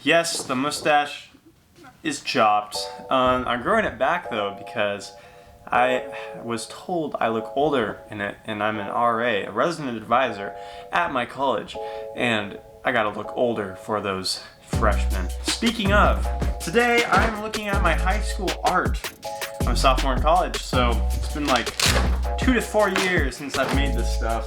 Yes, the mustache is chopped. I'm growing it back though because I was told I look older in it, and I'm an RA, a resident advisor at my college, and I gotta look older for those freshmen. Speaking of, today I'm looking at my high school art. I'm a sophomore in college, so it's been like 2 to 4 years since I've made this stuff.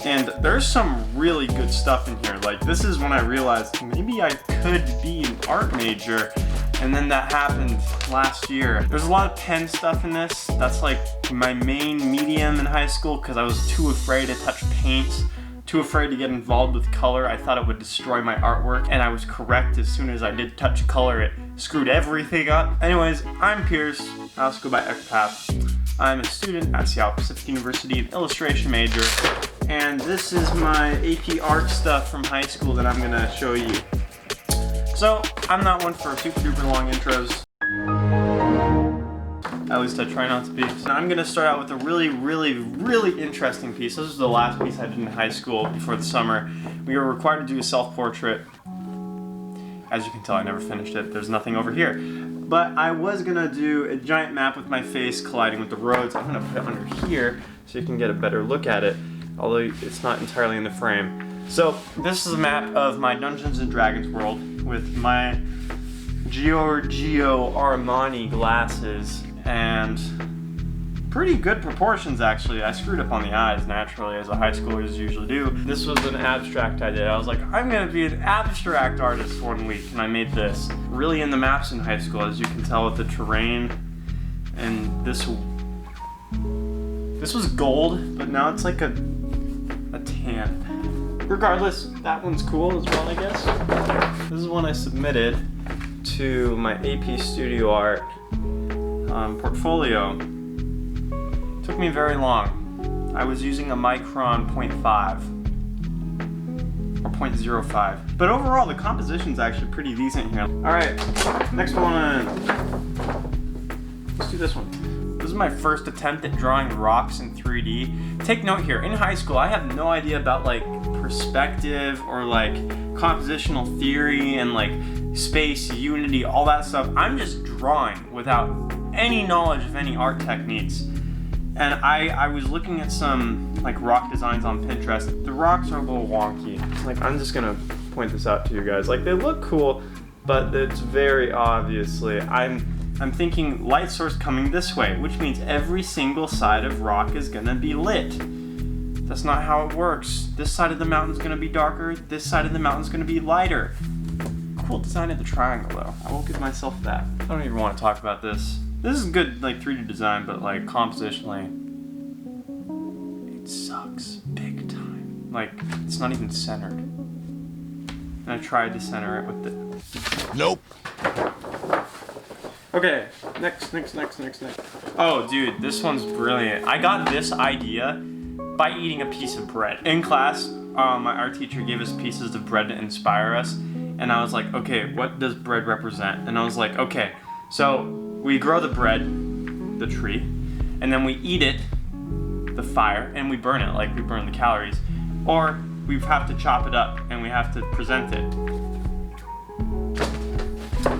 And there's some really good stuff in here. Like, this is when I realized maybe I could be an art major, and then that happened last year. There's a lot of pen stuff in this. That's like my main medium in high school because I was too afraid to touch paint, too afraid to get involved with color. I thought it would destroy my artwork, and I was correct. As soon as I did touch color, it screwed everything up. Anyways, I'm Pierce. I also go by Ectopath. I'm a student at Seattle Pacific University, an illustration major, and this is my AP art stuff from high school that I'm gonna show you. So, I'm not one for super duper long intros. At least I try not to be. So I'm gonna start out with a really interesting piece. This is the last piece I did in high school before the summer. We were required to do a self-portrait. As you can tell, I never finished it. There's nothing over here. But I was gonna do a giant map with my face colliding with the roads. I'm gonna put it under here so you can get a better look at it, although it's not entirely in the frame. So this is a map of my Dungeons and Dragons world with my Giorgio Armani glasses and pretty good proportions actually. I screwed up on the eyes naturally, as the high schoolers usually do. This was an abstract I did. I was like, I'm gonna be an abstract artist one week, and I made this. Really in the maps in high school, as you can tell with the terrain. And this was gold, but now it's like a tan. Regardless, that one's cool as well, I guess. This is one I submitted to my AP Studio Art portfolio. Took me very long. I was using a Micron 0.5 or 0.05. But overall, the composition's actually pretty decent here. All right, next one. Let's do this one. This is my first attempt at drawing rocks in 3D. Take note here, in high school, I have no idea about like perspective or like compositional theory and like space, unity, all that stuff. I'm just drawing without any knowledge of any art techniques. And I was looking at some like rock designs on Pinterest. The rocks are a little wonky. Like, I'm just gonna point this out to you guys. Like, they look cool, but it's very obviously, I'm thinking light source coming this way, which means every single side of rock is gonna be lit. That's not how it works. This side of the mountain's gonna be darker, this side of the mountain's gonna be lighter. Cool design of the triangle though. I will give myself that. I don't even want to talk about this. This is good, like 3D design, but like compositionally, it sucks big time. Like, it's not even centered. And I tried to center it with the... Nope. Okay, next. Oh, dude, this one's brilliant. I got this idea by eating a piece of bread. In class, my art teacher gave us pieces of bread to inspire us, and I was like, okay, what does bread represent? And I was like, okay, so we grow the bread, the tree, and then we eat it, the fire, and we burn it, like we burn the calories. Or we have to chop it up and we have to present it.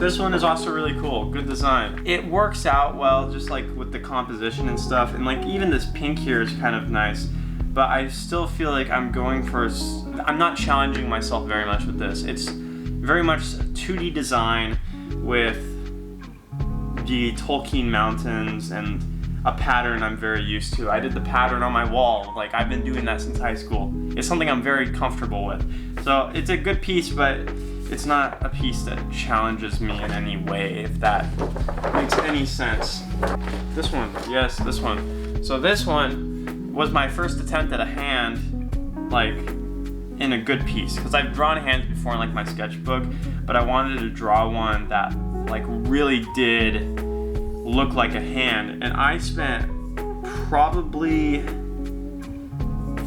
This one is also really cool, good design. It works out well, just like with the composition and stuff, and like even this pink here is kind of nice, but I still feel like I'm not challenging myself very much with this. It's very much 2D design with the Tolkien mountains and a pattern I'm very used to. I did the pattern on my wall. Like, I've been doing that since high school. It's something I'm very comfortable with. So it's a good piece, but it's not a piece that challenges me in any way, if that makes any sense. This one, yes, this one. So this one was my first attempt at a hand, like, in a good piece. Because I've drawn hands before in like my sketchbook, but I wanted to draw one that like really did look like a hand, and I spent probably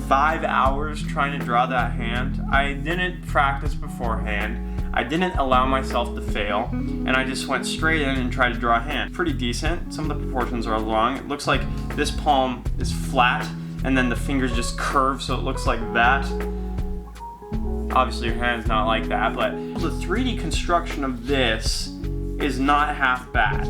5 hours trying to draw that hand. I didn't practice beforehand. I didn't allow myself to fail, and I just went straight in and tried to draw a hand. Pretty decent. Some of the proportions are long. It looks like this palm is flat, and then the fingers just curve, so it looks like that. Obviously your hand's not like that, but the 3D construction of this is not half bad.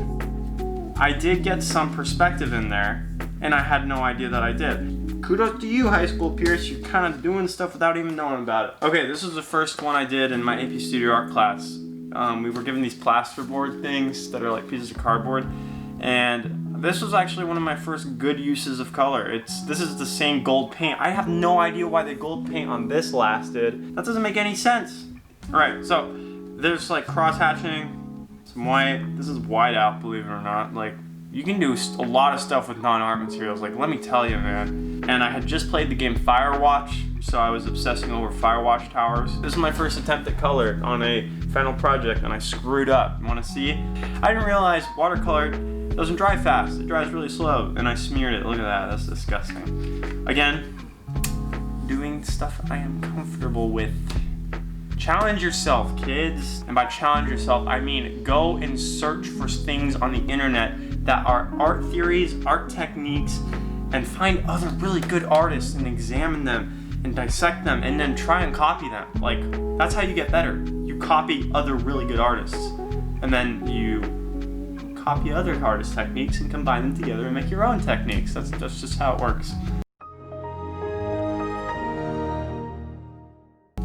I did get some perspective in there, and I had no idea that I did. Kudos to you, high school peers. You're kind of doing stuff without even knowing about it. Okay, this was the first one I did in my AP Studio Art class. We were given these plasterboard things that are like pieces of cardboard, and this was actually one of my first good uses of color. This is the same gold paint. I have no idea why the gold paint on this lasted. That doesn't make any sense. All right, so there's like cross-hatching, some white. This is white out, believe it or not. Like, you can do a lot of stuff with non-art materials, like, let me tell you, man. And I had just played the game Firewatch, so I was obsessing over Firewatch towers. This is my first attempt at color on a final project, and I screwed up. You wanna see? I didn't realize watercolor doesn't dry fast. It dries really slow, and I smeared it. Look at that, that's disgusting. Again, doing stuff I am comfortable with. Challenge yourself, kids. And by challenge yourself, I mean go and search for things on the internet that are art theories, art techniques, and find other really good artists and examine them and dissect them and then try and copy them. Like, that's how you get better. You copy other really good artists, and then you copy other artists' techniques and combine them together and make your own techniques. That's just how it works.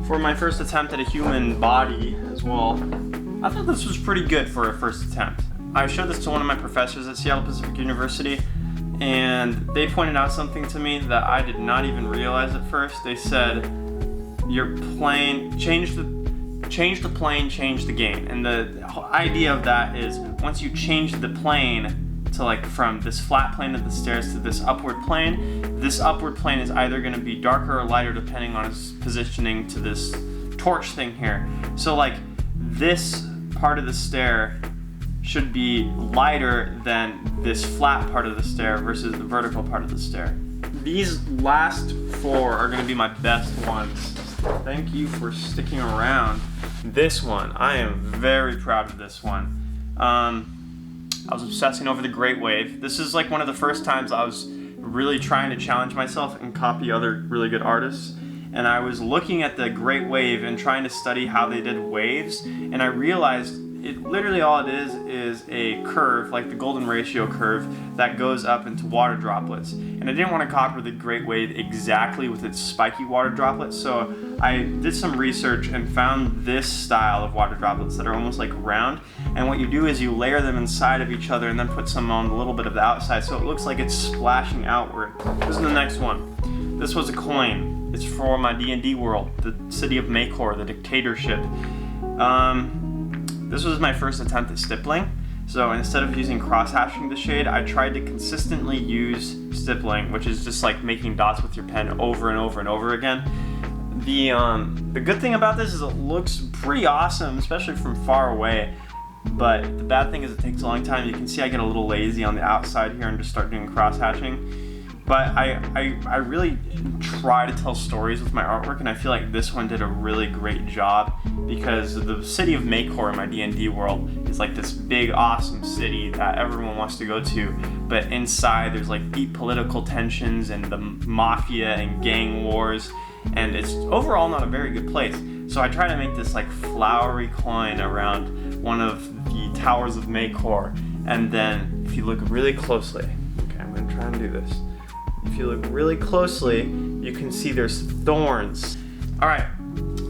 For my first attempt at a human body as well, I thought this was pretty good for a first attempt. I showed this to one of my professors at Seattle Pacific University, and they pointed out something to me that I did not even realize at first. They said, your plane, change the plane, change the game. And the idea of that is, once you change the plane to, like, from this flat plane of the stairs to this upward plane is either going to be darker or lighter depending on its positioning to this torch thing here. So, like, this part of the stair should be lighter than this flat part of the stair versus the vertical part of the stair. These last four are going to be my best ones. Thank you for sticking around. This one, I am very proud of this one. I was obsessing over the Great Wave. This is like one of the first times I was really trying to challenge myself and copy other really good artists. And I was looking at the Great Wave and trying to study how they did waves, and I realized it literally all it is a curve, like the golden ratio curve, that goes up into water droplets. And I didn't want to copy the Great Wave exactly with its spiky water droplets, so I did some research and found this style of water droplets that are almost like round. And what you do is you layer them inside of each other and then put some on a little bit of the outside, so it looks like it's splashing outward. This is the next one. This was a coin. It's for my D&D world, the city of Maycor, the dictatorship. This was my first attempt at stippling. So instead of using cross-hatching the shade, I tried to consistently use stippling, which is just like making dots with your pen over and over and over again. The good thing about this is it looks pretty awesome, especially from far away. But the bad thing is it takes a long time. You can see I get a little lazy on the outside here and just start doing cross-hatching. But I really try to tell stories with my artwork, and I feel like this one did a really great job, because the city of Maycor in my D&D world is like this big, awesome city that everyone wants to go to, but inside there's like deep political tensions and the mafia and gang wars, and it's overall not a very good place. So I try to make this like flowery coin around one of the towers of Maycor, and then if you look really closely, okay, I'm gonna try and do this. If you look really closely, you can see there's thorns. All right,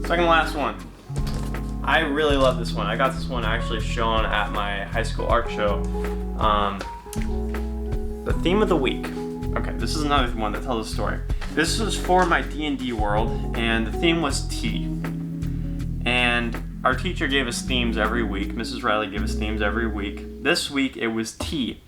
second to last one. I really love this one. I got this one actually shown at my high school art show. The theme of the week. Okay, this is another one that tells a story. This was for my D&D world, and the theme was tea. And our teacher gave us themes every week. Mrs. Riley gave us themes every week. This week it was tea.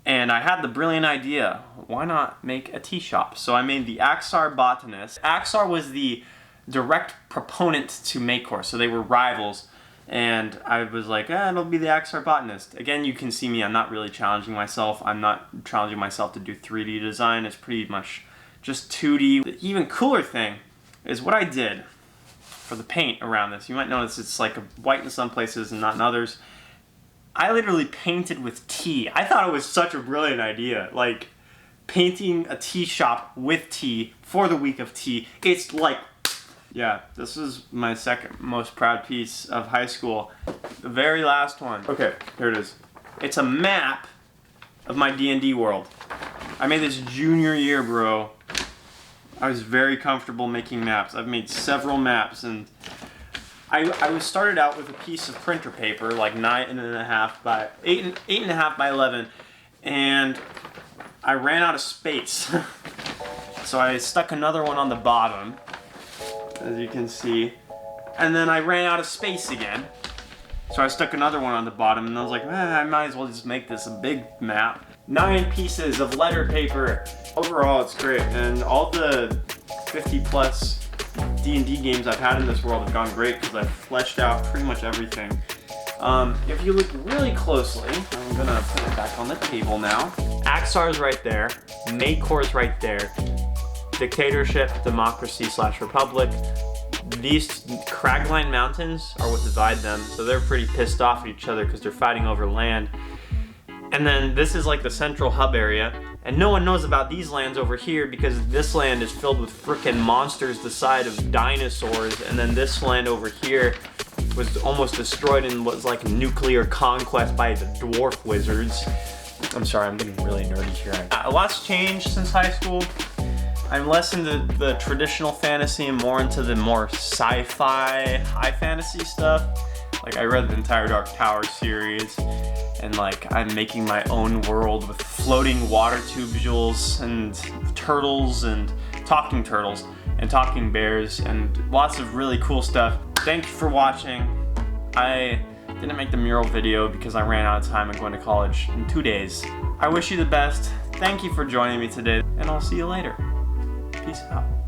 And I had the brilliant idea, why not make a tea shop? So I made the Axar Botanist. Axar was the direct proponent to Maycor, so they were rivals. And I was like, it'll be the Axar Botanist. Again, you can see me, I'm not really challenging myself. I'm not challenging myself to do 3D design. It's pretty much just 2D. The even cooler thing is what I did for the paint around this. You might notice it's like white in some places and not in others. I literally painted with tea. I thought it was such a brilliant idea. Like, painting a tea shop with tea for the week of tea. It's like Yeah, this is my second most proud piece of high school. The very last one. Okay, here it is. It's a map of my D&D world. I made this junior year, bro. I was very comfortable making maps. I've made several maps, and I was started out with a piece of printer paper, like 9.5 by 8.5 by 11, and I ran out of space. So I stuck another one on the bottom, as you can see, and then I ran out of space again. So I stuck another one on the bottom, and I was like, I might as well just make this a big map. 9 pieces of letter paper. Overall, it's great, and all the 50 plus D&D games I've had in this world have gone great because I've fleshed out pretty much everything. If you look really closely, I'm gonna put it back on the table now. Axar's right there, Makor's right there, Dictatorship, Democracy / Republic. These Cragline Mountains are what divide them, so they're pretty pissed off at each other because they're fighting over land. And then this is like the central hub area, and no one knows about these lands over here because this land is filled with frickin' monsters the size of dinosaurs, and then this land over here was almost destroyed and was like nuclear conquest by the dwarf wizards. I'm sorry, I'm getting really nerdy here. A lot's changed since high school. I'm less into the traditional fantasy and more into the more sci-fi, high fantasy stuff. Like, I read the entire Dark Tower series, and like, I'm making my own world with floating water tubules and turtles and talking bears and lots of really cool stuff. Thank you for watching. I didn't make the mural video because I ran out of time and going to college in 2 days. I wish you the best. Thank you for joining me today, and I'll see you later. Peace out.